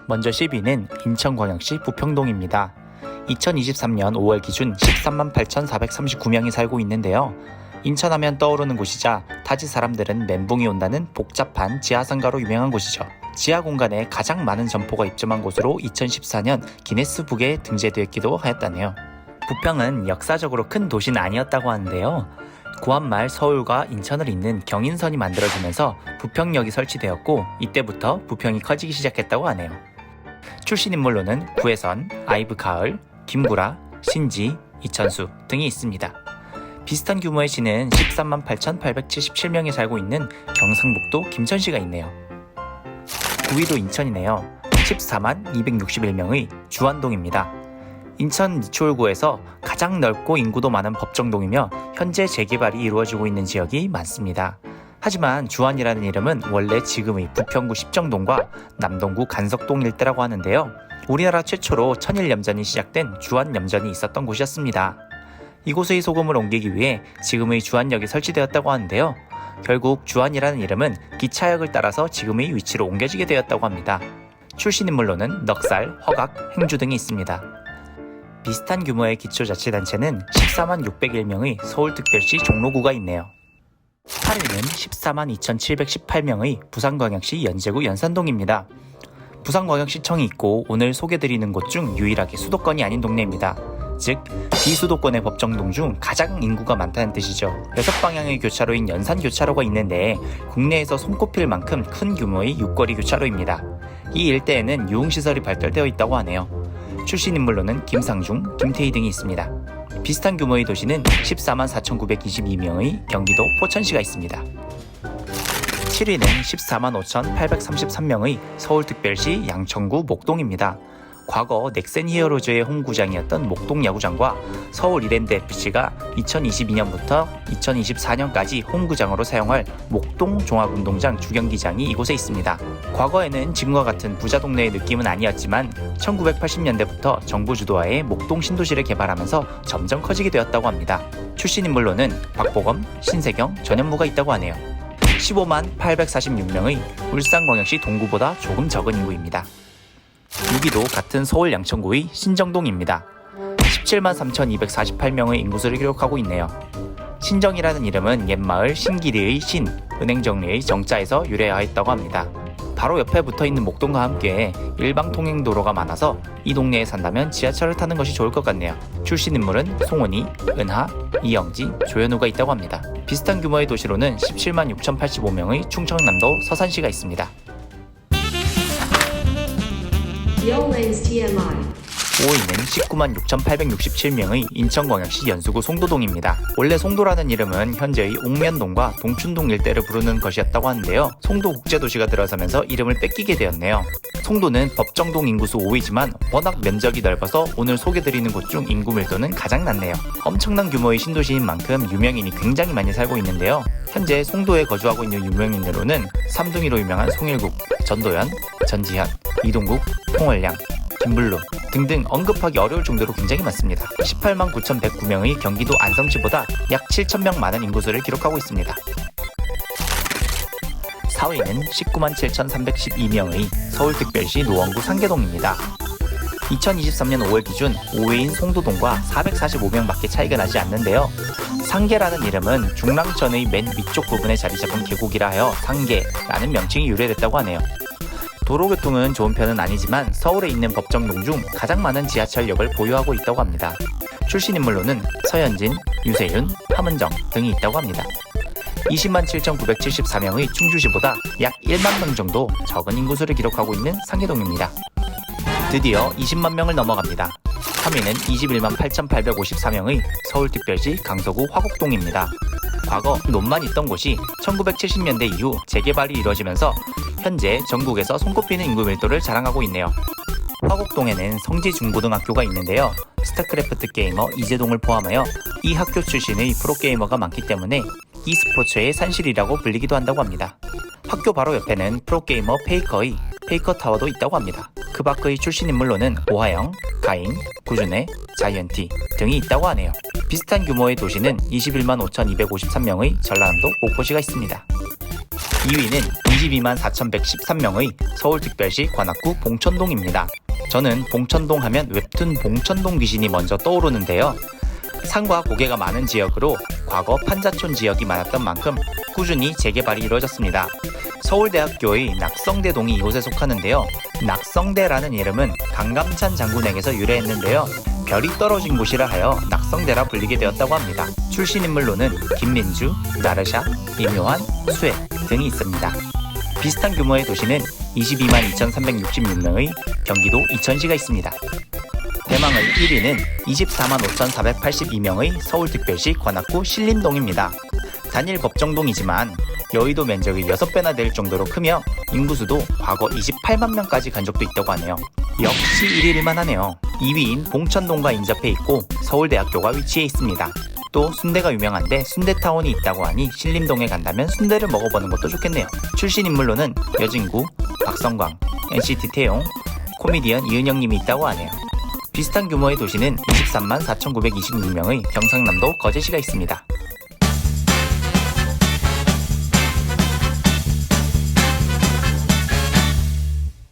먼저 10위는 인천광역시 부평동입니다. 2023년 5월 기준 13만 8,439명이 살고 있는데요. 인천하면 떠오르는 곳이자 타지 사람들은 멘붕이 온다는 복잡한 지하상가로 유명한 곳이죠. 지하 공간에 가장 많은 점포가 입점한 곳으로 2014년 기네스북에 등재되었기도 하였다네요. 부평은 역사적으로 큰 도시는 아니었다고 하는데요. 구한말 서울과 인천을 잇는 경인선이 만들어지면서 부평역이 설치되었고 이때부터 부평이 커지기 시작했다고 하네요. 출신 인물로는 구혜선, 아이브 가을, 김구라, 신지, 이천수 등이 있습니다. 비슷한 규모의 시는 13만 8,877명이 살고 있는 경상북도 김천시가 있네요. 9위도 인천이네요. 14만 261명의 주안동입니다. 인천 니초울구에서 가장 넓고 인구도 많은 법정동이며 현재 재개발이 이루어지고 있는 지역이 많습니다. 하지만 주안이라는 이름은 원래 지금의 부평구 십정동과 남동구 간석동 일대라고 하는데요. 우리나라 최초로 천일염전이 시작된 주안염전이 있었던 곳이었습니다. 이곳의 소금을 옮기기 위해 지금의 주안역이 설치되었다고 하는데요. 결국 주안이라는 이름은 기차역을 따라서 지금의 위치로 옮겨지게 되었다고 합니다. 출신 인물로는 넉살, 허각, 행주 등이 있습니다. 비슷한 규모의 기초자치단체는 14만 601명의 서울특별시 종로구가 있네요. 8위는 14만 2,718명의 부산광역시 연제구 연산동입니다. 부산광역시청이 있고 오늘 소개드리는 곳 중 유일하게 수도권이 아닌 동네입니다. 즉 비수도권의 법정동 중 가장 인구가 많다는 뜻이죠. 6방향의 교차로인 연산교차로가 있는데 국내에서 손꼽힐 만큼 큰 규모의 육거리 교차로입니다. 이 일대에는 유흥시설이 발달되어 있다고 하네요. 출신 인물로는 김상중, 김태희 등이 있습니다. 비슷한 규모의 도시는 14만 4,922명의 경기도 포천시가 있습니다. 7위는 14만 5,833명의 서울특별시 양천구 목동입니다. 과거 넥센 히어로즈의 홈구장이었던 목동 야구장과 서울 이랜드FC가 2022년부터 2024년까지 홈구장으로 사용할 목동 종합운동장 주경기장이 이곳에 있습니다. 과거에는 지금과 같은 부자 동네의 느낌은 아니었지만 1980년대부터 정부 주도하에 목동 신도시를 개발하면서 점점 커지게 되었다고 합니다. 출신 인물로는 박보검, 신세경, 전현무가 있다고 하네요. 15만 846명의 울산광역시 동구보다 조금 적은 인구입니다. 6위도 같은 서울 양천구의 신정동입니다. 17만 3,248명의 인구수를 기록하고 있네요. 신정이라는 이름은 옛마을 신기리의 신, 은행정리의 정자에서 유래하였다고 합니다. 바로 옆에 붙어있는 목동과 함께 일방통행도로가 많아서 이 동네에 산다면 지하철을 타는 것이 좋을 것 같네요. 출신 인물은 송은이, 은하, 이영지, 조현우가 있다고 합니다. 비슷한 규모의 도시로는 17만 6,085명의 충청남도 서산시가 있습니다. 5위는 19만 6,867명의 인천광역시 연수구 송도동입니다. 원래 송도라는 이름은 현재의 옥면동과 동춘동 일대를 부르는 것이었다고 하는데요. 송도국제도시가 들어서면서 이름을 뺏기게 되었네요. 송도는 법정동 인구수 5위지만 워낙 면적이 넓어서 오늘 소개드리는 곳 중 인구 밀도는 가장 낮네요. 엄청난 규모의 신도시인 만큼 유명인이 굉장히 많이 살고 있는데요. 현재 송도에 거주하고 있는 유명인으로는 삼둥이로 유명한 송일국, 전도연, 전지현, 이동국, 홍월량, 김블루 등등 언급하기 어려울 정도로 굉장히 많습니다. 18만 9,109명의 경기도 안성시보다 약 7,000명 많은 인구수를 기록하고 있습니다. 4위는 19만 7,312명의 서울특별시 노원구 상계동입니다. 2023년 5월 기준 5위인 송도동과 445명밖에 차이가 나지 않는데요. 상계라는 이름은 중랑천의 맨 위쪽 부분에 자리 잡은 계곡이라 하여 상계라는 명칭이 유래됐다고 하네요. 도로교통은 좋은 편은 아니지만 서울에 있는 법정동 중 가장 많은 지하철역을 보유하고 있다고 합니다. 출신 인물로는 서현진, 유세윤, 함은정 등이 있다고 합니다. 20만 7,974명의 충주시보다 약 1만 명 정도 적은 인구수를 기록하고 있는 상계동입니다. 드디어 20만 명을 넘어갑니다. 3위는 21만 8,854명의 서울특별시 강서구 화곡동입니다. 과거 논만 있던 곳이 1970년대 이후 재개발이 이루어지면서 현재 전국에서 손꼽히는 인구 밀도를 자랑하고 있네요. 화곡동에는 성지중고등학교가 있는데요. 스타크래프트 게이머 이재동을 포함하여 이 학교 출신의 프로게이머가 많기 때문에 e스포츠의 산실이라고 불리기도 한다고 합니다. 학교 바로 옆에는 프로게이머 페이커의 페이커타워도 있다고 합니다. 그 밖의 출신 인물로는 오하영, 가인, 구준회, 자이언티 등이 있다고 하네요. 비슷한 규모의 도시는 21만 5,253명의 전라남도 목포시가 있습니다. 2위는 22만 4,113명의 서울특별시 관악구 봉천동입니다. 저는 봉천동 하면 웹툰 봉천동 귀신이 먼저 떠오르는데요. 산과 고개가 많은 지역으로 과거 판자촌 지역이 많았던 만큼 꾸준히 재개발이 이루어졌습니다. 서울대학교의 낙성대동이 이곳에 속하는데요. 낙성대라는 이름은 강감찬 장군에게서 유래했는데요. 별이 떨어진 곳이라 하여 낙성대라 불리게 되었다고 합니다. 출신 인물로는 김민주, 나르샤, 임요한, 수혜 등이 있습니다. 비슷한 규모의 도시는 22만 2,366명의 경기도 이천시가 있습니다. 대망의 1위는 24만 5,482명의 서울특별시 관악구 신림동입니다. 단일 법정동이지만 여의도 면적의 6배나 될 정도로 크며 인구수도 과거 28만 명까지 간 적도 있다고 하네요. 역시 1위일 만하네요. 2위인 봉천동과 인접해 있고 서울대학교가 위치해 있습니다. 또 순대가 유명한데 순대타운이 있다고 하니 신림동에 간다면 순대를 먹어보는 것도 좋겠네요. 출신 인물로는 여진구, 박성광, NCT 태용, 코미디언 이은영님이 있다고 하네요. 비슷한 규모의 도시는 23만 4,926명의 경상남도 거제시가 있습니다.